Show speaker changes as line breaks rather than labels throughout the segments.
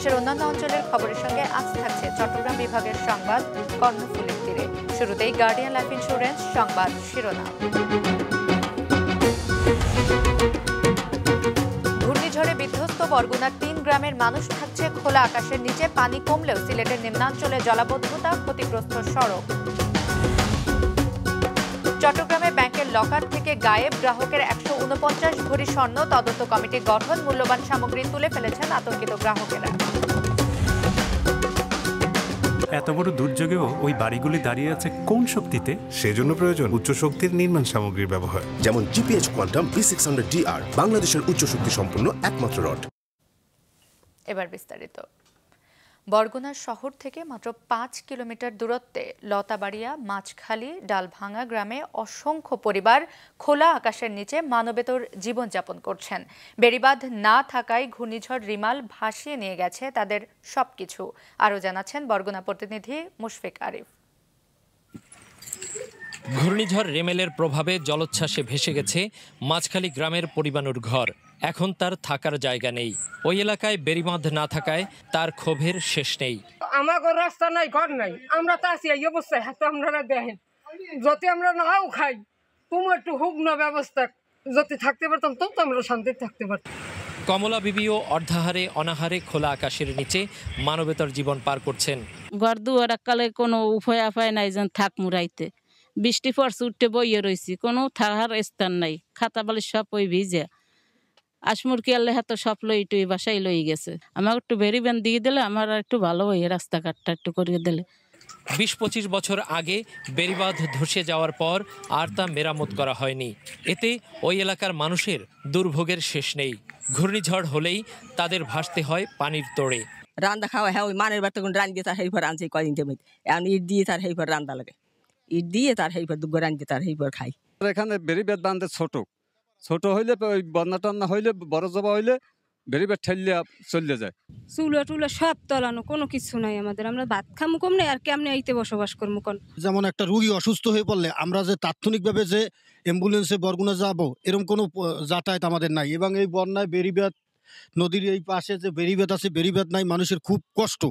দেশের অন্যান্য অঞ্চলের খবরের সঙ্গে আজ থাকছে চট্টগ্রাম বিভাগের সংবাদ কর্ণফুলীর তীরে। শুরুতেই গার্ডিয়ান লাইফ ইন্স্যুরেন্স সংবাদ শিরোনাম। ঘূর্ণিঝড়ে বিধ্বস্ত বরগুনার ৩ গ্রামের মানুষ থাকছে খোলা আকাশের নিচে। পানি কমলেও সিলেটের নিম্নাঞ্চলে জলাবদ্ধতা, ক্ষতিগ্রস্ত সড়ক। চট্টগ্রামে ব্যাংকের লকার থেকে গায়েব গ্রাহকের ১৪৯ ভরি স্বর্ণ। তদন্ত কমিটি গঠন, মূল্যবান সামগ্রী তুলে ফেলেছেন আতঙ্কিত গ্রাহকেরা।
এত বড় দুর্যোগেও ওই বাড়িগুলি দাঁড়িয়ে আছে কোন শক্তিতে?
সেজন্য প্রয়োজন উচ্চ শক্তির নির্মাণ সামগ্রীর ব্যবহার,
যেমন জিপিএইচ কোয়ান্টাম B600DR, বাংলাদেশের উচ্চ শক্তি সম্পন্ন একমাত্র রড।
এবার বিস্তারিত। বরগুনা শহর থেকে মাত্র ৫ কিলোমিটার দূরত্বে লতাবাড়িয়া, মাছখালী, ডালভাঙা গ্রামে অসংখ্য পরিবার খোলা আকাশের নিচে মানবেতর জীবনযাপন করছেন। বেড়িবাঁধ না থাকায় ঘূর্ণিঝড় রিমাল ভাসিয়ে নিয়ে গেছে তাদের সবকিছু। আরও জানাচ্ছেন বরগুনা প্রতিনিধি মুশফিক আরিফ।
ঘূর্ণিঝড় রেমেলের প্রভাবে জলোচ্ছ্বাসে ভেসে গেছে মাছখালী গ্রামের পরিবানুর ঘর। এখন তার থাকার জায়গা নেই। ওই এলাকায় বেড়িবাঁধ না থাকায় তার ক্ষোভের শেষ নেই।
আমাদের রাস্তা নাই, ঘর নাই, আমরা তো আছি এই অবস্থায়। হাতে আপনারা দেখেন, যদি আমরা নাও খাই, তোমার একটু হোক না ব্যবস্থা, যদি থাকতে পারতাম তো আমরা শান্তি থাকতে পারতাম।
কমলা বিবিও অর্ধাহারে অনাহারে খোলা আকাশের নিচে মানবেতর জীবন পার করছেন।
ঘর দুয়ার কালে কোনো উপায় আপায় নাই যেন থাক মুরাইতে। বৃষ্টি পড়ছে, উঠতে বইয়ে রয়েছি, কোনো থাকার স্থান নাই। খাতা বালি সব ওই ভিজে। আসমুরকি আল্লাহ হাতে সব লই টুই বাসায় লই গেছে। আমাকে একটু বেরি ব্যান দিয়ে দিলে আমার একটু ভালো হয়, রাস্তাঘাটটা একটু করিয়ে দিলে।
২০-২৫ বছর আগে বেড়িবাঁধ ধসে যাওয়ার পর আর তা মেরামত করা হয়নি। এতে ওই এলাকার মানুষের দুর্ভোগের শেষ নেই। ঘূর্ণিঝড় হলেই তাদের ভাসতে হয় পানির তোড়ে।
রান্না খাওয়া হ্যাঁ ওই মানের বাড়তে কোন রান দিয়ে তার হেইবার আনছে কদিন জমি, এখন ইট দিয়ে তার হেইবার রান্না লাগে, ইট দিয়ে তার হেইবার দুগ্গ রান দিয়ে তার হেইবার খাই।
এখানে বেড়িবাঁধ বাঁধে ছোট হইলে ওই বন্যা টন্যা হইলে বড় জবা হইলে বেড়িবাঁধ ঠেললে চলে যায়।
চুলো টুলো সব তলানো, কোনো কিছু নাই আমাদের। আমরা ভাত খামু কম নেই, আর কেমনে এইতে বসবাস করবো কোন?
যেমন একটা রুগী অসুস্থ হয়ে পড়লে আমরা যে তাৎক্ষণিকভাবে যে অ্যাম্বুলেন্সে বরগুনা যাব, এরকম কোনো যাতায়াত আমাদের নাই। এবং এই বন্যায় বেড়িবাঁধ নদীর এই পাশে যে বেড়িবাঁধ আছে, বেড়িবাঁধ নাই, মানুষের খুব কষ্ট।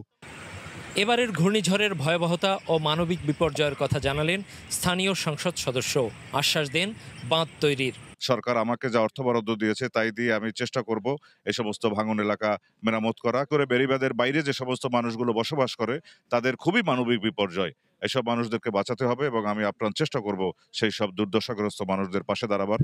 এবারের ঘূর্ণিঝড়ের ভয়াবহতা ও মানবিক বিপর্যয়ের কথা জানালেন স্থানীয় সংসদ সদস্য। আশ্বাস দেন বাঁধ তৈরির।
সরকার আমাকে যা অর্থ বরাদ্দ দিয়েছে তাই দিয়ে আমি চেষ্টা করব এই সমস্ত ভাঙন এলাকা মেরামত করা করে। বেড়িবাঁধের বাইরে যে সমস্ত মানুষগুলো বসবাস করে তাদের খুবই মানবিক বিপর্যয়, এসব মানুষদেরকে বাঁচাতে হবে এবং আমি আপ্রাণ চেষ্টা করব সেই সব দুর্দশাগ্রস্ত মানুষদের পাশে দাঁড়াবার।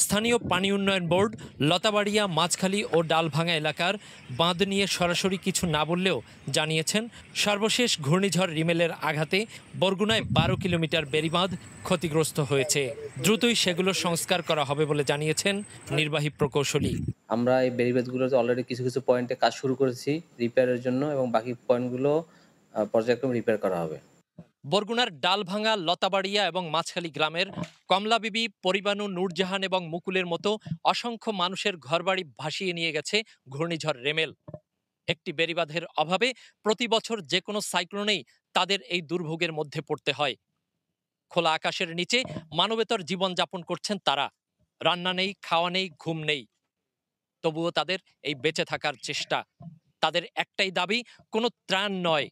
স্থানীয় পানি উন্নয়ন বোর্ড লতাবাড়িয়া, মাছখালী ও ডালভাঙা এলাকার বাঁধ নিয়ে সরাসরি কিছু না বললেও জানিয়েছেন সর্বশেষ ঘূর্ণিঝড় রিমেলের আঘাতে বরগুনায় ১২ কিলোমিটার বেড়িবাঁধ ক্ষতিগ্রস্ত হয়েছে। দ্রুতই সেগুলো সংস্কার করা হবে বলে জানিয়েছেন নির্বাহী প্রকৌশলী।
আমরা এই বেড়িবাঁধগুলোতে অলরেডি কিছু কিছু পয়েন্টে কাজ শুরু করেছি রিপেয়ারের জন্য, এবং বাকি পয়েন্টগুলো পর্যায়ক্রমে রিপেয়ার করা হবে।
বরগুনার ডালভাঙা, লতাবাড়িয়া এবং মাছখালী গ্রামের কমলা বিবি, পরিবানু, নূরজাহান এবং মুকুলের মতো অসংখ্য মানুষের ঘরবাড়ি ভাসিয়ে নিয়ে গেছে ঘূর্ণিঝড় রেমেল। একটি বেড়িবাঁধের অভাবে প্রতি বছর যে কোনো সাইক্লোনেই তাদের এই দুর্ভোগের মধ্যে পড়তে হয়। খোলা আকাশের নিচে মানবেতর জীবনযাপন করছেন তারা। রান্না নেই, খাওয়া নেই, ঘুম নেই, তবুও তাদের এই বেঁচে থাকার চেষ্টা। তাদের একটাই দাবি, কোনো ত্রাণ নয়,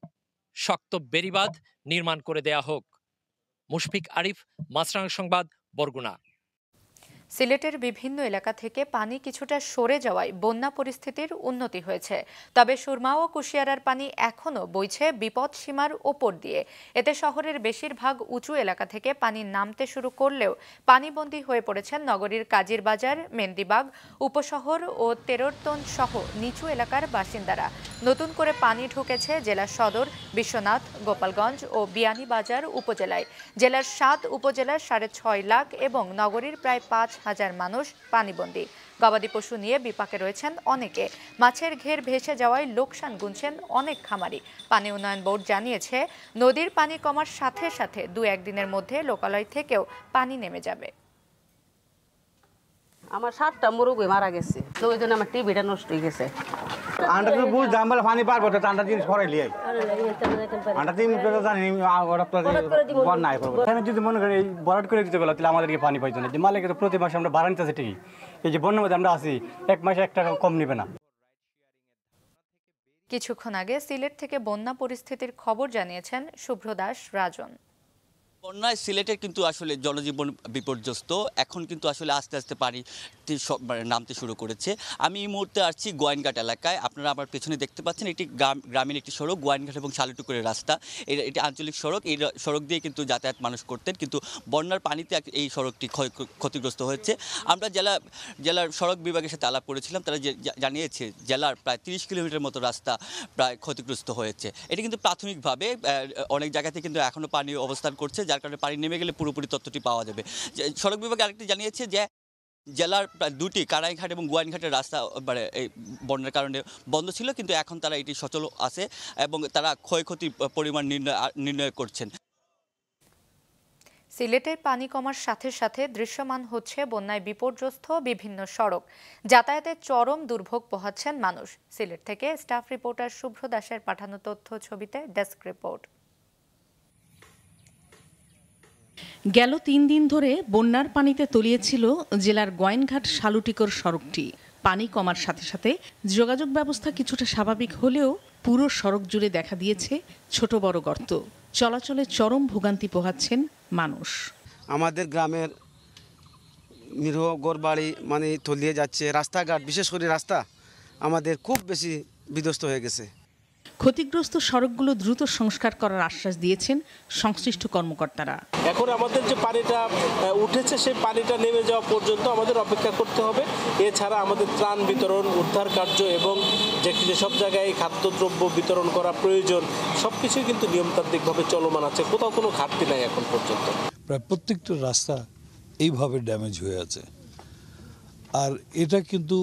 শক্ত বেড়িবাঁধ নির্মাণ করে দেয়া হোক। মুশফিক আরিফ, মাছরাঙা সংবাদ, বরগুনা।
সিলেটের বিভিন্ন এলাকা থেকে পানি কিছুটা সরে যাওয়ায় বন্যা পরিস্থিতির উন্নতি হয়েছে। তবে সুরমা ও কুশিয়ারার পানি এখনও বইছে বিপদ সীমার ওপর দিয়ে। এতে শহরের বেশিরভাগ উঁচু এলাকা থেকে পানি নামতে শুরু করলেও পানিবন্দী হয়ে পড়েছেন নগরীর কাজীর বাজার, মেন্দিবাগ উপশহর ও তেরোরতন সহ নিচু এলাকার বাসিন্দারা। নতুন করে পানি ঢুকেছে জেলা সদর, বিশ্বনাথ, গোপালগঞ্জ ও বিয়ানীবাজার উপজেলায়। জেলার 7 উপজেলার 6.5 লাখ এবং নগরীর প্রায় 5,000 মানুষ পানিবন্দী। গবাদি পশু নিয়ে বিপাকে রয়েছেন অনেকে। মাছের ঘের ভেসে যাওয়ায় লোকসান গুনছেন অনেক খামারি। পানি উন্নয়ন বোর্ড জানিয়েছে, নদীর পানি কমার সাথে সাথে 2-1 দিনের মধ্যে লোকালয় থেকেও পানি নেমে যাবে।
আমার 7টা মুরগি মারা গেছে, তো ওই জন্য আমার টিভিটা নষ্ট হয়ে গেছে।
আন্ডা তো বুঝ দাম বলে পানি পারবো তো আন্ডা জিনিস করাই লিয়াই আন্ডা তিন তো জানি ওরা তো বন্যায় করবো। এখানে যদি মনে করি বরাদ করে দিতে গেলো তাহলে আমাদেরকে পানি পাইতো না। যে মালিক তো প্রতি মাসে আমরা ভাড়া নিতেছি ঠিকই, এই যে বন্যার মধ্যে আমরা আছি, 1 মাসে 1 টাকা কম নিবে না।
কিছুক্ষণ আগে সিলেট থেকে বন্যা পরিস্থিতির খবর জানিয়েছেন শুভ্র দাস রাজন।
বন্যায় সিলেটের কিন্তু আসলে জনজীবন বিপর্যস্ত। এখন কিন্তু আসলে আস্তে আস্তে পানি নামতে শুরু করেছে। আমি এই মুহূর্তে আসছি গোয়াইনঘাট এলাকায়। আপনারা আমার পেছনে দেখতে পাচ্ছেন এটি গ্রামীণ একটি সড়ক, গোয়াইনঘাট এবং শালুটুকুরের রাস্তা। এটি আঞ্চলিক সড়ক। এই সড়ক দিয়ে কিন্তু যাতায়াত মানুষ করতেন, কিন্তু বন্যার পানিতে এই সড়কটি ক্ষতিগ্রস্ত হয়েছে। আমরা জেলার সড়ক বিভাগের সাথে আলাপ করেছিলাম, তারা জানিয়েছে জেলার প্রায় 30 কিলোমিটার মতো রাস্তা প্রায় ক্ষতিগ্রস্ত হয়েছে। এটি কিন্তু প্রাথমিকভাবে অনেক জায়গাতে কিন্তু এখনও পানি অবস্থান করছে, যার কারণে পানি নেমে গেলে পুরোপুরি তথ্যটি পাওয়া যাবে। সড়ক বিভাগ আরেকটি জানিয়েছে যে জেলার প্রায় 2টি কারাইঘাট এবং গোয়াইনঘাটের রাস্তা এই বন্যার কারণে বন্ধ ছিল, কিন্তু এখন তারা এটি সচল আছে এবং তারা ক্ষয়ক্ষতির পরিমাণ নির্ণয় করছেন।
সিলেটের পানি কমার সাথে সাথে দৃশ্যমান হচ্ছে বন্যায় বিপর্যস্ত বিভিন্ন সড়ক। যাতায়াতে চরম দুর্ভোগ পোহাচ্ছেন মানুষ। সিলেট থেকে স্টাফ রিপোর্টার শুভ্র দাসের পাঠানো তথ্য ছবিতে ডেস্ক রিপোর্ট।
গেল 3 দিন ধরে বন্যার পানিতে তলিয়েছিল জেলার গোয়াইনঘাট শালুটিকর সড়কটি। পানি কমার সাথে সাথে যোগাযোগ ব্যবস্থা কিছুটা স্বাভাবিক হলেও পুরো সড়ক জুড়ে দেখা দিয়েছে ছোট বড় গর্ত। চলাচলে চরম ভোগান্তি পোহাচ্ছেন মানুষ।
আমাদের গ্রামের নিরহ গড়বাড়ি মানে তলিয়ে যাচ্ছে, রাস্তাঘাট বিশেষ করে রাস্তা আমাদের খুব বেশি বিধ্বস্ত হয়ে গেছে।
ক্ষতিগ্রস্ত সড়কগুলো দ্রুত সংস্কার করার আশ্বাস দিয়েছেন সংশ্লিষ্ট কর্মকর্তারা।
এখন আমাদের যে পানিটা উঠেছে সেই পানিটা নেমে যাওয়া পর্যন্ত আমাদের অপেক্ষা করতে হবে। এছাড়া আমাদের ত্রাণ বিতরণ, উদ্ধার কার্য এবং যেসব জায়গায় খাদ্যদ্রব্য বিতরণ করা প্রয়োজন সবকিছুই কিন্তু নিয়মতান্ত্রিকভাবে চলমান আছে, কোথাও কোনো ঘাটতি নাই এখন পর্যন্ত।
প্রায় প্রত্যেকটা রাস্তা এইভাবে ড্যামেজ হয়ে আছে, আর এটা কিন্তু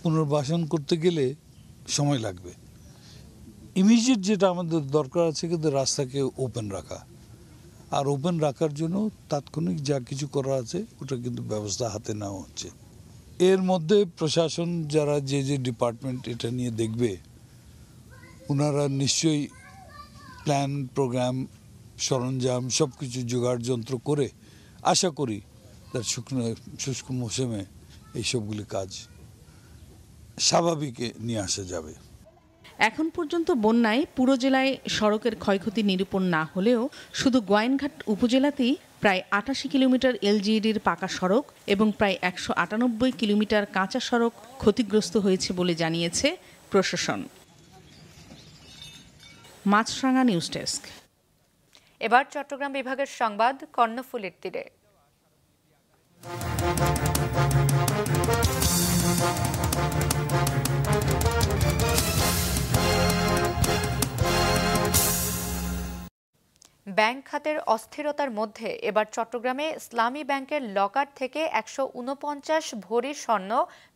পুনর্বাসন করতে গেলে সময় লাগবে। ইমিডিয়েট যেটা আমাদের দরকার আছে কিন্তু রাস্তাকে ওপেন রাখা, আর ওপেন রাখার জন্য তাৎক্ষণিক যা কিছু করা আছে ওটা কিন্তু ব্যবস্থা হাতে নেওয়া হচ্ছে। এর মধ্যে প্রশাসন যারা যে ডিপার্টমেন্ট এটা নিয়ে দেখবে ওনারা নিশ্চয়ই প্ল্যান, প্রোগ্রাম, সরঞ্জাম সব কিছু জোগাড় যন্ত্র করে আশা করি তার শুষ্ক মৌসুমে এইসবগুলি কাজ স্বাভাবিকে নিয়ে আসা যাবে।
এখন পর্যন্ত বন্যায় পুরো জেলায় সড়কের ক্ষয়ক্ষতি নিরূপণ না হলেও শুধু গোয়াইনঘাট উপজেলাতেই প্রায় 88 কিলোমিটার এলজিইডির পাকা সড়ক এবং প্রায় 198 কিলোমিটার কাঁচা সড়ক ক্ষতিগ্রস্ত হয়েছে বলে জানিয়েছে প্রশাসন। মাছরাঙা নিউজ ডেস্ক।
এবার চট্টগ্রাম বিভাগের সংবাদ কর্ণফুলীর তীরে। ব্যাংক খাতের অস্থিরতার মধ্যে এবার চট্টগ্রামে ইসলামী ব্যাংকের লকার থেকে 149 ভরি স্বর্ণ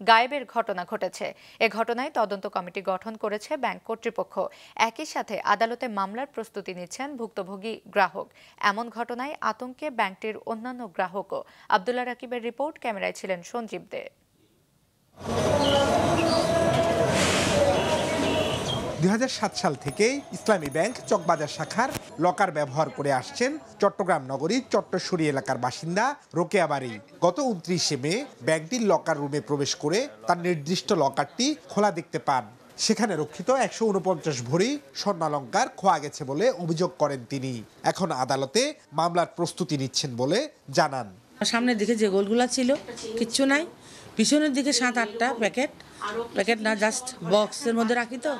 গায়েবের ঘটনা ঘটেছে। এ ঘটনায় তদন্ত কমিটি গঠন করেছে ব্যাংক কর্তৃপক্ষ। একই সাথে আদালতে মামলার প্রস্তুতি নিচ্ছেন ভুক্তভোগী গ্রাহক। এমন ঘটনায় আতঙ্কে ব্যাংকটির অন্যান্য গ্রাহকও। আব্দুল্লাহ রাকিবের রিপোর্ট, ক্যামেরায় ছিলেন সঞ্জীব দে।
2007 সাল থেকে ইসলামী ব্যাংক চকবাজার শাখার লকার ব্যবহার করে আসছেন চট্টগ্রাম নগরীর চট্টশ্বরী এলাকার বাসিন্দা রোকেয়া বাড়ি। গত 29 মে ব্যাংকটির লকার রুমে প্রবেশ করে তার নির্দিষ্ট লকারটি খোলা দেখতে পান। সেখানে রক্ষিত 149 ভরি স্বর্ণালংকার খোয়া গেছে বলে অভিযোগ করেন তিনি। এখন আদালতে মামলার প্রস্তুতি নিচ্ছেন বলে জানান।
সামনের দিকে যে গোলগুলা ছিল কিচ্ছু নাই, পিছনের দিকে 7-8টা প্যাকেট না, জাস্ট বক্সের মধ্যে রাখি তো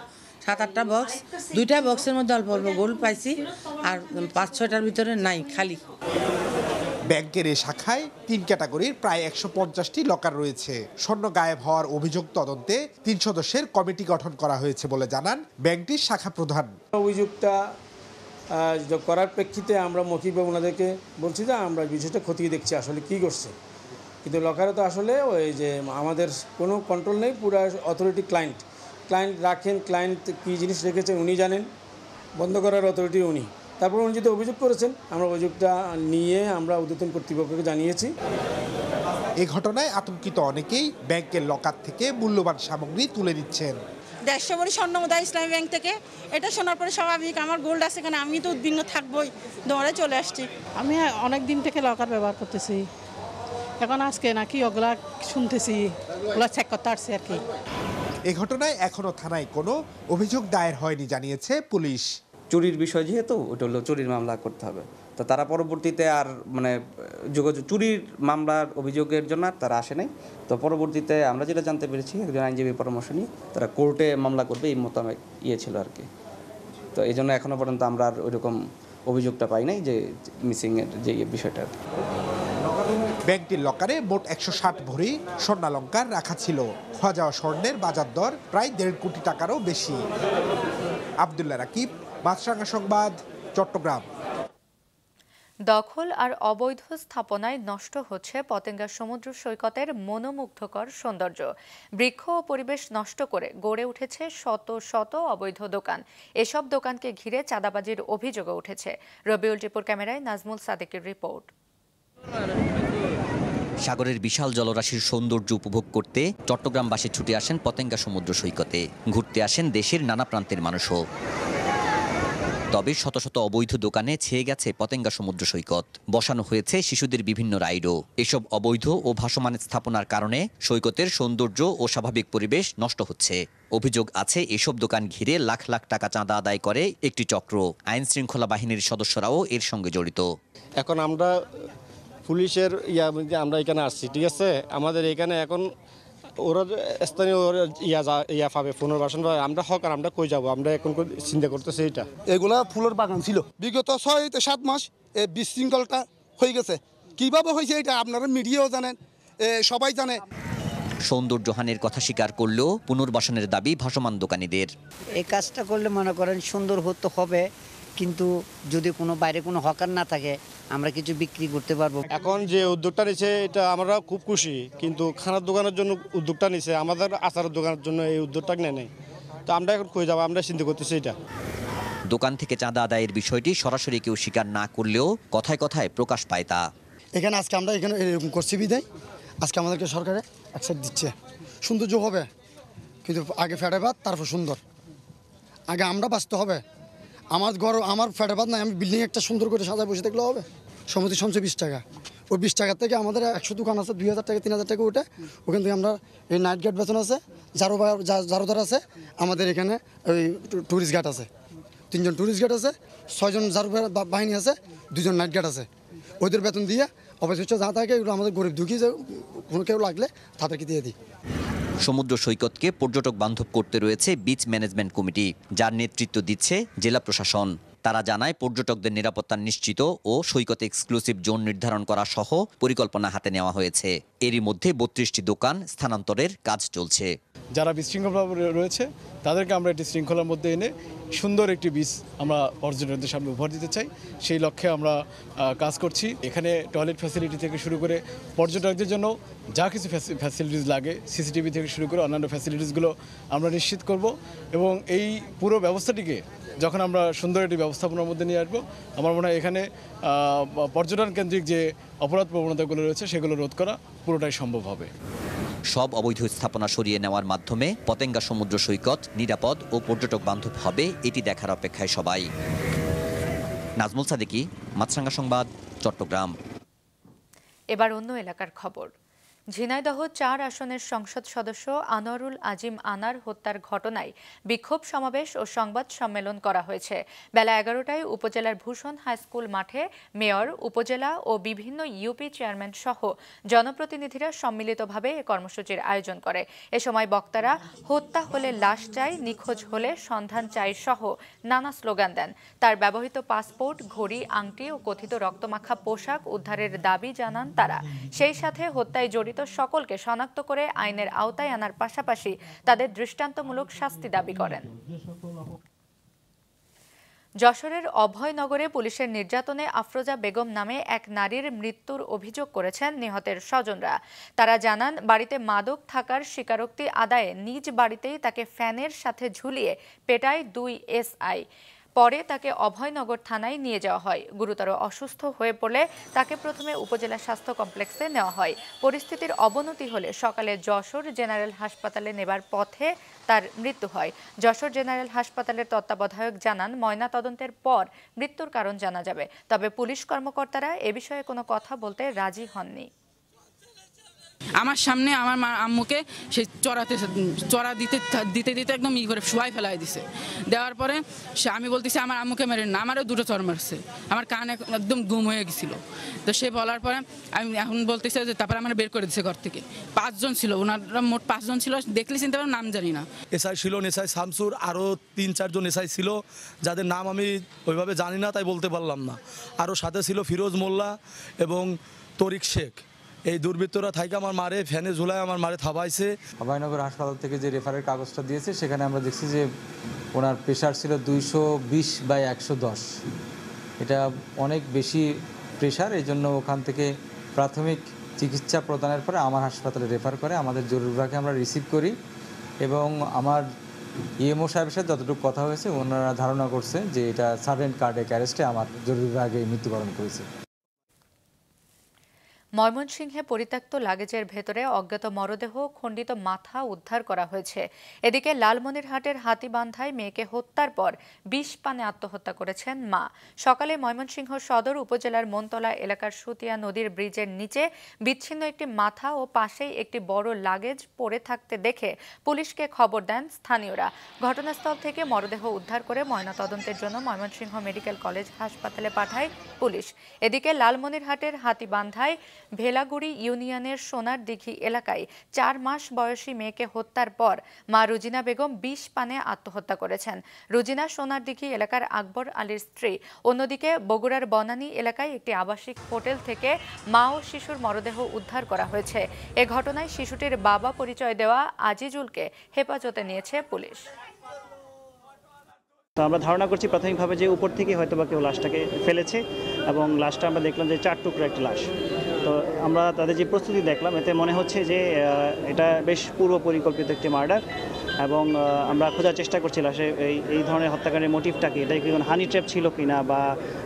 7-8টা বক্স, 2টা বক্সের মধ্যে অল্প অল্প গোল্ড পাইছি, আর 5-6টার ভিতরে নাই, খালি।
ব্যাংকের এই শাখায় 3 ক্যাটাগরির প্রায় 150টি লকার রয়েছে। স্বর্ণ গায়েব হওয়ার অভিযোগ তদন্তে 3 সদস্যের কমিটি গঠন করা হয়েছে বলে জানান ব্যাংকটির শাখা প্রধান।
অভিযোগটা করার প্রেক্ষিতে আমরা মৌখিকভাবে ওনাদেরকে বলছি যে আমরা বিষয়টা খতিয়ে দেখছি আসলে কী করছে, কিন্তু লকারে তো আসলে ওই যে আমাদের কোনো কন্ট্রোল নেই, পুরো অথরিটি ক্লায়েন্ট রাখেন, ক্লায়েন্ট কী জিনিস রেখেছেন উনি জানেন, বন্ধ করার অথরিটি উনি। তারপর উনি যদি অভিযোগ করেছেন আমরা অভিযোগটা নিয়ে আমরা ঊর্ধ্বতন কর্তৃপক্ষকে জানিয়েছি।
এই ঘটনায় আতঙ্কিত অনেকেই ব্যাংকের লকার থেকে মূল্যবান সামগ্রী তুলে নিচ্ছেন।
150 ভরি স্বর্ণ মুদ্রা ইসলামী ব্যাংক থেকে, এটা শোনার পরে স্বাভাবিক আমার গোল্ড আছে এখানে, আমি তো উদ্বিগ্ন থাকবোই, দৌড়ে চলে আসছি।
আমি অনেক দিন থেকে লকার ব্যবহার করতেছি, এখন আজকে নাকি ওগুলা শুনতেছি ওগুলা চেক করতে আসছে আর কি।
এ ঘটনায় এখনো থানায় কোনো অভিযোগ দায়ের হয়নি জানিয়েছে পুলিশ।
চুরির বিষয় যেহেতু ওটা হলো চুরির মামলা করতে হবে, তো তারা পরবর্তীতে আর মানে যোগাযোগ চুরির মামলার অভিযোগের জন্য তারা আসে নাই। তো পরবর্তীতে আমরা যেটা জানতে পেরেছি একজন আইনজীবী পরামর্শ নিয়ে তারা কোর্টে মামলা করবে এই মোতাবেক ছিল আর কি। তো এই জন্য এখনো পর্যন্ত আমরা আর ওইরকম অভিযোগটা পাই নাই যে মিসিংয়ের যে বিষয়টা।
ব্যাংকটির লকারে মোট 160 ভরি স্বর্ণালংকার রাখা ছিল। খোয়া যাওয়া স্বর্ণের বাজার দর প্রায় 1.5 কোটি টাকারও বেশি। আব্দুল্লাহ রাকিব, মাছরাঙা সংবাদ, চট্টগ্রাম।
দখল আর অবৈধ স্থাপনায় নষ্ট হচ্ছে পতেঙ্গা সমুদ্র সৈকতের মনোমুগ্ধকর সৌন্দর্য। বৃক্ষ ও পরিবেশ নষ্ট করে গড়ে উঠেছে শত শত অবৈধ দোকান। এসব দোকানকে ঘিরে চাঁদাবাজির অভিযোগও উঠেছে। রবিউল টিপুর ক্যামেরায় নাজমুল সাদেকের রিপোর্ট।
সাগরের বিশাল জলরাশির সৌন্দর্য উপভোগ করতে চট্টগ্রামবাসী ছুটে আসেন পতেঙ্গা সমুদ্র সৈকতে। ঘুরতে আসেন দেশের নানা প্রান্তের মানুষও। তবে শত শত অবৈধ দোকানে ছেয়ে গেছে পতেঙ্গা সমুদ্র সৈকত। বসানো হয়েছে শিশুদের বিভিন্ন রাইডও। এসব অবৈধ ও ভাসমান স্থাপনার কারণে সৈকতের সৌন্দর্য ও স্বাভাবিক পরিবেশ নষ্ট হচ্ছে। অভিযোগ আছে এসব দোকান ঘিরে লাখ লাখ টাকা চাঁদা আদায় করে একটি চক্র। আইন শৃঙ্খলা বাহিনীর সদস্যরাও এর সঙ্গে জড়িত।
এখন আমরা পুলিশের আমরা এখানে আসছি, ঠিক আছে। আমাদের এখানে এখন ওরা স্থানীয় ইয়া পাবে পুনর্বাসন পাবে। আমরা হক আর আমরা কই যাবো, আমরা এখন চিন্তা করতেছি এটা।
এগুলা ফুলের বাগান ছিল বিগত 6-7 মাস এই বিশৃঙ্খলটা হয়ে গেছে। কিভাবে হয়েছে এটা আপনারা মিডিয়াও জানেন, সবাই জানে।
সৌন্দর্যহানির কথা স্বীকার করলেও পুনর্বাসনের দাবি ভাসমান দোকানীদের।
এই কাজটা করলে মনে করেন সুন্দর হতে হবে, কিন্তু যদি কোনো বাইরে কোনো হকার না থাকে আমরা কিছু বিক্রি করতে পারবো।
এখন যে উদ্যোগটা নিছে এটা আমরা খুব খুশি, কিন্তু খানার দোকানের জন্য উদ্যোগটা নিছে, আমাদের আচারের দোকানের জন্য এই উদ্যোগটা নেই। তো আমরা এখন কই যাব, আমরা চিন্তা করতেছি এটা।
দোকান থেকে চাঁদা আদায়ের বিষয়টি সরাসরি কেউ স্বীকার না করলেও কথায় কথায় প্রকাশ পায় তা।
এখানে আজকে আমরা এখানে এরকম করছি বিদায় আজকে আমাদেরকে সরকারে অ্যাকসেপ্ট দিচ্ছে। সৌন্দর্য হবে, কিন্তু আগে ফেটে ভাত তারপর সুন্দর। আগে আমরা বাঁচতে হবে। আমার ঘর আমার ফেটে ভাত নাই, আমি বিল্ডিং একটা সুন্দর করে সাজায় বসে থাকলে হবে। সমিতি সঞ্চয় 20 টাকা, ওই 20 টাকার থেকে আমাদের 100 দোকান আছে, 2000 টাকা 3000 টাকা উঠে ওখান থেকে আমরা এই নাইট গার্ড বেতন আছে, জারোদার আছে, আমাদের এখানে ওই ট্যুরিস্ট গার্ড আছে, 3জন ট্যুরিস্ট গার্ড আছে, 6জন জারোদার বাহিনী আছে, 2জন নাইট গার্ড আছে। ওদের বেতন দিয়ে অবশ্যই যা থাকে এগুলো আমাদের গরিব দুঃখী যে কোনো কেউ লাগলে তাদেরকে দিয়ে দিই।
সমুদ্র সৈকতকে পর্যটক বান্ধব করতে রয়েছে বিচ ম্যানেজমেন্ট কমিটি, যার নেতৃত্ব দিচ্ছে জেলা প্রশাসন। তারা জানায় পর্যটকদের নিরাপত্তা নিশ্চিত ও সৈকতে এক্সক্লুসিভ জোন নির্ধারণ করা সহ পরিকল্পনা হাতে নেওয়া হয়েছে। এরই মধ্যে 32টি দোকান স্থানান্তরের কাজ চলছে।
যারা বিশৃঙ্খলভাবে রয়েছে তাদেরকে আমরা একটি শৃঙ্খলার মধ্যে এনে সুন্দর একটি বীজ আমরা পর্যটকদের সামনে উপহার দিতে চাই। সেই লক্ষ্যে আমরা কাজ করছি। এখানে টয়লেট ফ্যাসিলিটি থেকে শুরু করে পর্যটকদের জন্য যা কিছু ফ্যাসিলিটিস লাগে, সিসিটিভি থেকে শুরু করে অন্যান্য ফ্যাসিলিটিসগুলো আমরা নিশ্চিত করব এবং এই পুরো ব্যবস্থাটিকে যখন আমরা সুন্দর একটি ব্যবস্থাপনার মধ্যে নিয়ে আসবো, আমার মনে হয় এখানে পর্যটন কেন্দ্রিক যে অপরাধ প্রবণতাগুলো রয়েছে সেগুলো রোধ করা পুরোটাই সম্ভব হবে।
সব অবৈধ স্থাপনা সরিয়ে নেওয়ার মাধ্যমে পতেঙ্গা সমুদ্র সৈকত নিরাপদ ও পর্যটক বান্ধব হবে, এটি দেখার অপেক্ষায় সবাই। নাজমুল সাদেকি, মাছরাঙা সংবাদ, চট্টগ্রাম।
এবার অন্য এলাকার খবর। ঝিনাইদহ 4 আসনের সংসদ সদস্য আনোয়ারুল আজিম আনার হত্যার ঘটনায় বিক্ষোভ সমাবেশ ও সংবাদ সম্মেলন করা হয়েছে। বেলা 11টায় উপজেলার ভূষণ হাইস্কুল মাঠে মেয়র, উপজেলা ও বিভিন্ন ইউপি চেয়ারম্যান সহ জনপ্রতিনিধিরা সম্মিলিতভাবে এ কর্মসূচির আয়োজন করে। এ সময় বক্তারা হত্যা হলে লাশ চাই, নিখোঁজ হলে সন্ধান চাই সহ নানা স্লোগান দেন। তার ব্যবহৃত পাসপোর্ট, ঘড়ি, আংটি ও কথিত রক্তমাখা পোশাক উদ্ধারের দাবি জানান তারা। সেই সাথে হত্যায় জড়িত সকলকে শনাক্ত করে আইনের আওতায় আনার পাশাপাশি তাদের দৃষ্টান্তমূলক শাস্তি দাবি করেন। যশোরের অভয়নগরে পুলিশের নির্যাতনে আফরোজা বেগম নামে এক নারীর মৃত্যুর অভিযোগ করেছেন নিহতের স্বজনরা। তারা জানান, বাড়িতে মাদক থাকার স্বীকারোক্তি আদায়ে নিজ বাড়িতেই তাকে ফ্যানের সাথে ঝুলিয়ে পেটায় 2 এসআই। পরে তাকে অভয়নগর থানায় নিয়ে যাওয়া হয়। গুরুতর অসুস্থ হয়ে পড়লে তাকে প্রথমে উপজেলা স্বাস্থ্য কমপ্লেক্সে নেওয়া হয়। পরিস্থিতির অবনতি হলে সকালে যশোর জেনারেল হাসপাতালে নেবার পথে তার মৃত্যু হয়। যশোর জেনারেল হাসপাতালের তত্ত্বাবধায়ক জানান, ময়নাতদন্তের পর মৃত্যুর কারণ জানা যাবে। তবে পুলিশ কর্মকর্তারা এ বিষয়ে কোনো কথা বলতে রাজি হননি।
আমার সামনে আমার মা আম্মুকে সে চড়া দিতে একদম ই করে শুয়াই ফেলাই দিছে। দেওয়ার পরে আমি বলতেছি আমার আম্মুকে মেরে না, আমারও দুটো চড় মারছে, আমার কান একদম গুম হয়ে গেছিলো। তো সে বলার পরে আমি এখন বলতেছে যে তারপরে আমার বের করে দিচ্ছে ঘর থেকে। 5 জন ছিল, ওনারা মোট 5 জন ছিল, দেখলে চিনতে পারলাম, নাম জানি না।
এসআই ছিল, এসআই শামসুর, আরও 3-4 জন এসআই ছিল যাদের নাম আমি ওইভাবে জানি না, তাই বলতে পারলাম না। আরও সাথে ছিল ফিরোজ মোল্লা এবং তরিক শেখ। এই দুর্বৃত্তরা থাইকে আমার মারে ফ্যানে ঝুলায় আমার মারে থাবাইছে।
অভয়নগর হাসপাতাল থেকে যে রেফারের কাগজটা দিয়েছে সেখানে আমরা দেখছি যে ওনার প্রেশার ছিল 220/110। এটা অনেক বেশি প্রেশার, এই জন্য ওখান থেকে প্রাথমিক চিকিৎসা প্রদানের পরে আমার হাসপাতালে রেফার করে। আমাদের জরুরি বিভাগে আমরা রিসিভ করি এবং আমার ইএমও সাহেবের সাথে যতটুকু কথা হয়েছে ওনারা ধারণা করছে যে এটা সাডেন কার্ডিয়াক অ্যারেস্টে আমার জরুরি বিভাগে মৃত্যুবরণ করেছে।
ময়মনসিংহে পরিত্যক্ত লাগেজের ভেতরে অজ্ঞাত মরদেহ, খণ্ডিত মাথা উদ্ধার করা হয়েছে। এদিকে লালমনিরহাটের হাতীবান্ধায় মেয়েকে হত্যার পর বিষ পানে আত্মহত্যা করেছেন মা। সকালে ময়মনসিংহ সদর উপজেলার মনতলা এলাকার সুতিয়া নদীর ব্রিজের নিচে বিচ্ছিন্ন একটি মাথা ও পাশেই একটি বড় লাগেজ পড়ে থাকতে দেখে পুলিশকে খবর দেন স্থানীয়রা। ঘটনাস্থল থেকে মরদেহ উদ্ধার করে ময়নাতদন্তের জন্য ময়মনসিংহ মেডিকেল কলেজ হাসপাতালে পাঠায় পুলিশ। এদিকে লালমনিরহাটের হাতীবান্ধায় ভেলাগুড়ি ইউনিয়নের সোনারদিঘি এলাকায় 4 মাস বয়সী মেয়েকে হত্যার পর মা রুজিনা বেগম বিষ পানে আত্মহত্যা করেছেন। রুজিনা সোনারদিঘি এলাকার আকবর আলীর স্ত্রী। অন্যদিকে বগুড়ার বনানী এলাকায় একটি আবাসিক হোটেল থেকে মা ও শিশুর মরদেহ উদ্ধার করা হয়েছে। এ ঘটনায় শিশুটির বাবা পরিচয় দেওয়া আজিজুলকে হেফাজতে নিয়েছে পুলিশ।
তো আমরা ধারণা করছি প্রাথমিকভাবে যে উপর থেকে হয়তো বা কেউ লাশটাকে ফেলেছে এবং লাশটা আমরা দেখলাম যে 4 টুকরো একটি লাশ। তো আমরা তাদের যে প্রস্তুতি দেখলাম এতে মনে হচ্ছে যে এটা বেশ পূর্ব পরিকল্পিত একটি মার্ডার এবং আমরা খোঁজার চেষ্টা করছি লাশে এই ধরনের হত্যাকাণ্ডের মোটিভটা কি, এটা কি কোনো হানি ট্র্যাপ ছিল কিনা বা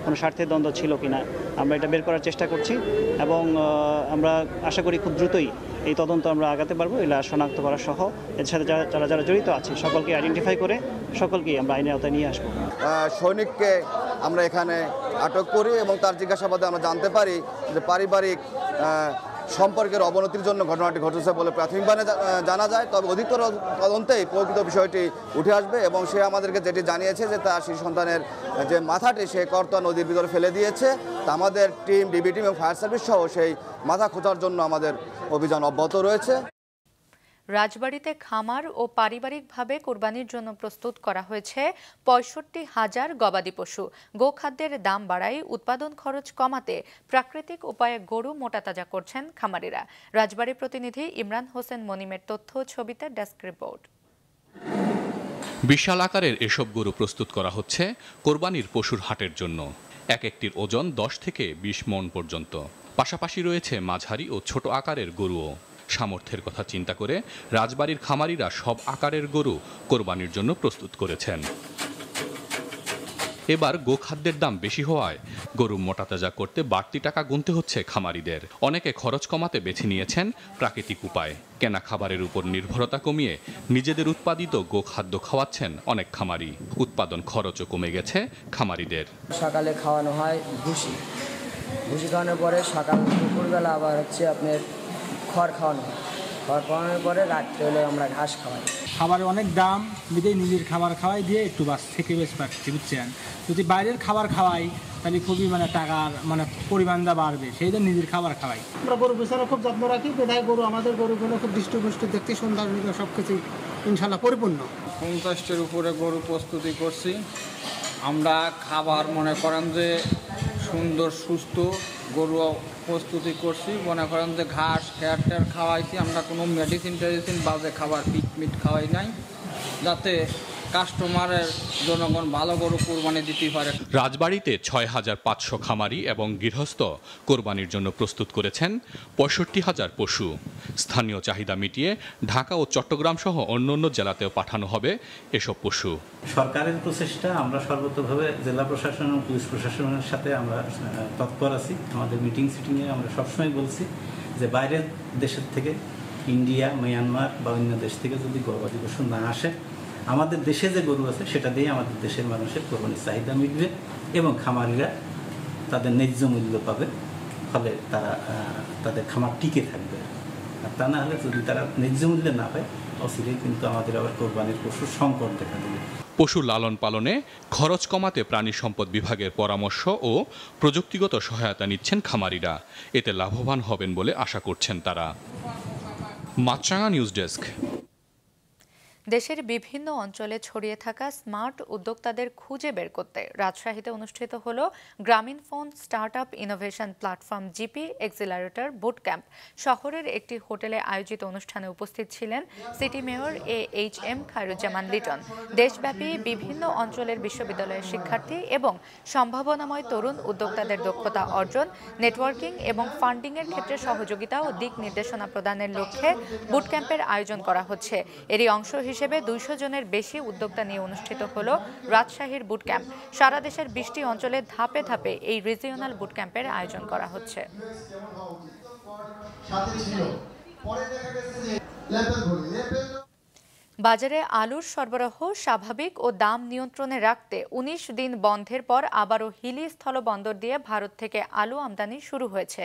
কোনো স্বার্থের দ্বন্দ্ব ছিল কিনা, আমরা এটা বের করার চেষ্টা করছি এবং আমরা আশা করি খুব দ্রুতই এই তদন্ত আমরা আগাতে পারবো। এই লাশ শনাক্ত করা সহ এর সাথে যারা জড়িত আছে সকলকে আইডেন্টিফাই করে সকলকেই আমরা আইনের আওতায় নিয়ে আসবো।
সৈনিককে আমরা এখানে আটক করি এবং তার জিজ্ঞাসাবাদে আমরা জানতে পারি যে পারিবারিক সম্পর্কের অবনতির জন্য ঘটনাটি ঘটেছে বলে প্রাথমিকভাবে জানা যায়। তবে অধিকতর তদন্তেই প্রকৃত বিষয়টি উঠে আসবে এবং সে আমাদেরকে যেটি জানিয়েছে যে তার শিশু সন্তানের যে মাথাটি সে করতোয়া নদীর ভিতরে ফেলে দিয়েছে। তা আমাদের টিম, ডিবি টিম এবং ফায়ার সার্ভিস সহ সেই মাথা খোঁজার জন্য আমাদের অভিযান অব্যাহত রয়েছে।
রাজবাড়ীতে খামার ও পারিবারিকভাবে কোরবানির জন্য প্রস্তুত করা হয়েছে 65,000 গবাদি পশু। গোখাদ্যের দাম বাড়ায় উৎপাদন খরচ কমাতে প্রাকৃতিক উপায়ে গরু মোটাতাজা করছেন খামারিরা। রাজবাড়ী প্রতিনিধি ইমরান হোসেন মনিমের তথ্য, ছবিতে ডেস্ক রিপোর্ট।
বিশাল আকারের এসব গরু প্রস্তুত করা হচ্ছে কোরবানির পশুর হাটের জন্য। এক একটির ওজন 10 থেকে 20 মণ পর্যন্ত। পাশাপাশি রয়েছে মাঝারি ও ছোট আকারের গরুও। সামর্থ্যের কথা চিন্তা করে রাজবাড়ীর খামারিরা সব আকারের গরু কোরবানির জন্য প্রস্তুত করেছেন। এবার গোখাদ্যের দাম বেশি হওয়ায় গরু মোটাতাজা করতে বাড়তি টাকা গুনতে হচ্ছে খামারিদের। অনেকে খরচ কমাতে বেছে নিয়েছেন প্রাকৃতিক উপায়। কেনা খাবারের উপর নির্ভরতা কমিয়ে নিজেদের উৎপাদিত গোখাদ্য খাওয়াচ্ছেন অনেক খামারি। উৎপাদন খরচও কমে গেছে খামারিদের।
সকালে খাওয়ানো হয় ভুসি খাওয়ানোর পরে সকাল দুপুরবেলা আবার হচ্ছে আপনার খড় খাওয়ানো হয়। খড় খাওয়ানোর পরে রাত্রে হলে আমরা ঘাস খাওয়াই।
খাবারের অনেক দাম, নিজের খাবার খাওয়াই দিয়ে একটু বাস থেকে বেশ পাচ্ছি, বুঝছেন। যদি বাইরের খাবার খাওয়াই তাহলে খুবই টাকার পরিমাণটা বাড়বে, সেই জন্য নিজের খাবার খাওয়াই।
আমরা গরু বেচারা খুব যত্ন রাখি, বিধায় গরু আমাদের গরুগুলো খুব দৃষ্টিপুষ্ট দেখতে সুন্দর, সব কিছু ইনশাল্লাহ পরিপূর্ণ।
50টার উপরে গরু প্রস্তুতি করছি আমরা। খাবার মনে করেন যে সুন্দর সুস্থ গরু প্রস্তুতি করছি। মনে করেন যে ঘাস খেয়ার খাওয়াইছি আমরা, কোনো মেডিসিন বাজে খাবার পিট খাওয়াই নাই, যাতে কাস্টমারের জনগণ ভালো গরু কোরবানি দিতে পারে।
রাজবাড়ীতে 6,500 খামারি এবং গৃহস্থ কোরবানির জন্য প্রস্তুত করেছেন 65,000 পশু। স্থানীয় চাহিদা মিটিয়ে ঢাকা ও চট্টগ্রাম সহ অন্যান্য জেলাতেও পাঠানো হবে এসব পশু।
সরকারের প্রচেষ্টা, আমরা সর্বতভাবে জেলা প্রশাসন ও পুলিশ প্রশাসনের সাথে আমরা তৎপর আছি। আমাদের সিটিংয়ে আমরা সবসময় বলছি যে বাইরের দেশের থেকে, ইন্ডিয়া, মিয়ানমার বা অন্য দেশ থেকে যদি গবাদি পশু না আসে, আমাদের দেশে যে গরু আছে সেটা দিয়ে আমাদের দেশের মানুষের কোরবানির চাহিদা মিটবে এবং খামারিরা তাদের ন্যায্য মূল্য পাবে, ফলে তারা তাদের খামার টিকে থাকবে। আর তা না হলে যদি তারা ন্যায্য মূল্যে না পায় অচিরেই কিন্তু আমাদের আবার কোরবানির পশুর সংকট দেখা দেবে।
পশু লালন পালনে খরচ কমাতে প্রাণী সম্পদ বিভাগের পরামর্শ ও প্রযুক্তিগত সহায়তা নিচ্ছেন খামারিরা। এতে লাভবান হবেন বলে আশা করছেন তারা। মাছরাঙা নিউজ ডেস্ক।
দেশের বিভিন্ন অঞ্চলে ছড়িয়ে থাকা স্মার্ট উদ্যোক্তাদের খুঁজে বের করতে রাজশাহীতে অনুষ্ঠিত হলো গ্রামীণ phone startup innovation platform GP accelerator boot camp. শহরের একটি হোটেলে আয়োজিত অনুষ্ঠানে উপস্থিত ছিলেন city mayor AHM Khairuzzaman Liton. দেশব্যাপী বিভিন্ন অঞ্চলের বিশ্ববিদ্যালয়ের শিক্ষার্থী এবং সম্ভাবনাময় তরুণ উদ্যোক্তাদের দক্ষতা অর্জন, নেটওয়ার্কিং এবং ফান্ডিংয়ের ক্ষেত্রে সহযোগিতা ও দিক নির্দেশনা প্রদানের লক্ষ্যে বুট ক্যাম্পের আয়োজন করা হচ্ছে। এরই অংশ হিসেবে 200 জনের বেশি উদ্যোক্তা নিয়ে অনুষ্ঠিত হলো রাজশাহীর বুট ক্যাম্প। সারা দেশের 20টি অঞ্চলে ধাপে ধাপে এই রিজিওনাল বুট ক্যাম্পের আয়োজন করা হচ্ছে। বাজারে আলুর সরবরাহ স্বাভাবিক ও দাম নিয়ন্ত্রণে রাখতে 19 দিন বন্ধের পর আবারও হিলি স্থলবন্দর দিয়ে ভারত থেকে আলু আমদানি শুরু হয়েছে।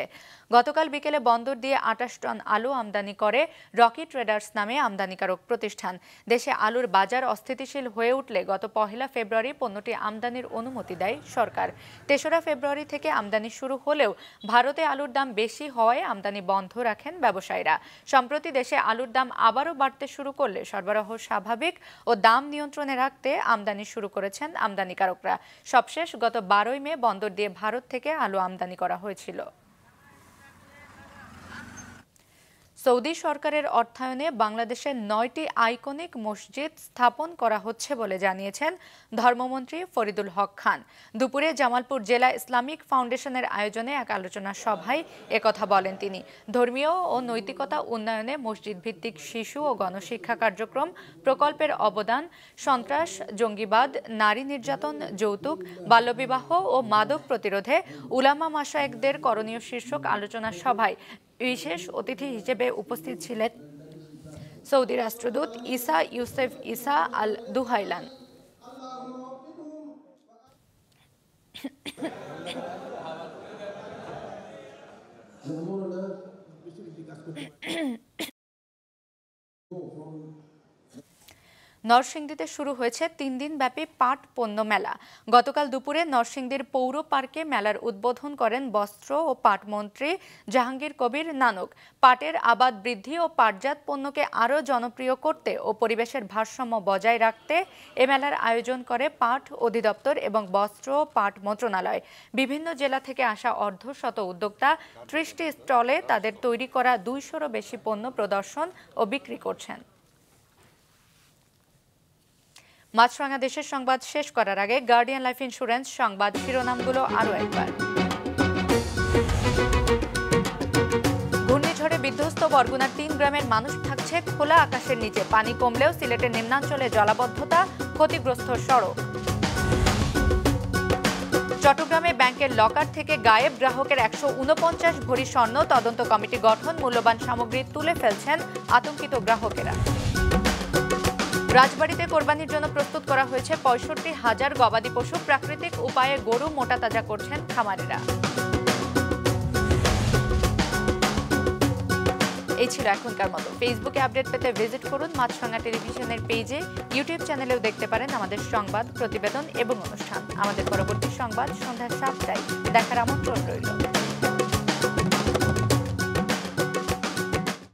গতকাল বিকেলে বন্দর দিয়ে 28 টন আলু আমদানি করে রকি ট্রেডার্স নামে আমদানিকারক প্রতিষ্ঠান। দেশে আলুর বাজার অস্থিতিশীল হয়ে উঠলে গত 1 ফেব্রুয়ারি পণ্যটি আমদানির অনুমতি দেয় সরকার। 3রা ফেব্রুয়ারি থেকে আমদানি শুরু হলেও ভারতে আলুর দাম বেশি হওয়ায় আমদানি বন্ধ রাখেন ব্যবসায়ীরা। সম্প্রতি দেশে আলুর দাম আবারও বাড়তে শুরু করলে সরবরাহ স্বাভাবিক ও দাম নিয়ন্ত্রণে রাখতে আমদানি শুরু করেছেন আমদানিকারকরা। সবশেষ গত 12 মে বন্দর দিয়ে ভারত থেকে আলু আমদানি করা হয়েছিল। সৌদি সরকারের অর্থায়নে বাংলাদেশের 9টি আইকনিক মসজিদ স্থাপন করা হচ্ছে বলে জানিয়েছেন ধর্মমন্ত্রী ফরিদুল হক খান। দুপুরে জামালপুর জেলা ইসলামিক ফাউন্ডেশনের আয়োজনে এক আলোচনা সভায় একথা বলেন তিনি। ধর্মীয় ও নৈতিকতা উন্নয়নে মসজিদ ভিত্তিক শিশু ও গণশিক্ষা কার্যক্রম প্রকল্পের অবদান, সন্ত্রাস, জঙ্গিবাদ, নারী নির্যাতন, যৌতুক, বাল্যবিবাহ ও মাদক প্রতিরোধে উলামা মাশায়েখদের করণীয় শীর্ষক আলোচনা সভায় বিশেষ অতিথি হিসেবে উপস্থিত ছিলেন সৌদি রাষ্ট্রদূত ইসা ইউসেফ ইসা আল দুহাইলান। নরসিংদীতে শুরু হয়েছে 3 দিন ব্যাপী পাট পণ্য মেলা। গতকাল দুপুরে নরসিংদীর পৌর পার্কে মেলার উদ্বোধন করেন বস্ত্র ও পাট মন্ত্রী জাহাঙ্গীর কবির নানক। পাটের আবাদ বৃদ্ধি ও পাটজাত পণ্যকে আরও জনপ্রিয় করতে ও পরিবেশের ভারসাম্য বজায় রাখতে এ মেলার আয়োজন করে পাট অধিদপ্তর এবং বস্ত্র ও পাট মন্ত্রণালয়। বিভিন্ন জেলা থেকে আসা অর্ধশত উদ্যোক্তা 30টি স্টলে তাদের তৈরি করা 200রও বেশি পণ্য প্রদর্শন ও বিক্রি করছেন। মাছরাঙা দেশের সংবাদ শেষ করার আগে গার্ডিয়ান লাইফ ইন্স্যুরেন্স সংবাদ শিরোনামগুলো আরও একবার। ঘূর্ণিঝড়ে বিধ্বস্ত বরগুনার 3 গ্রামের মানুষ থাকছে খোলা আকাশের নিচে। পানি কমলেও সিলেটের নিম্নাঞ্চলে জলাবদ্ধতা, ক্ষতিগ্রস্ত সড়ক। চট্টগ্রামে ব্যাংকের লকার থেকে গায়েব গ্রাহকের 149 ভরি স্বর্ণ। তদন্ত কমিটি গঠন, মূল্যবান সামগ্রী তুলে ফেলছেন আতঙ্কিত গ্রাহকেরা। রাজবাড়ীতে কোরবানির জন্য প্রস্তুত করা হয়েছে 65,000 গবাদি পশু। প্রাকৃতিক উপায়ে গরু মোটা তাজা করছেন খামারিরা। এই ছিল এখনকার মতো। ফেসবুকে আপডেট পেতে ভিজিট করুন মাছরাঙা টেলিভিশনের পেজে। ইউটিউব চ্যানেলেও দেখতে পারেন আমাদের সংবাদ, প্রতিবেদন এবং অনুষ্ঠান। আমাদের পরবর্তী সংবাদ সন্ধ্যা 7টায় দেখার আমন্ত্রণ রইল।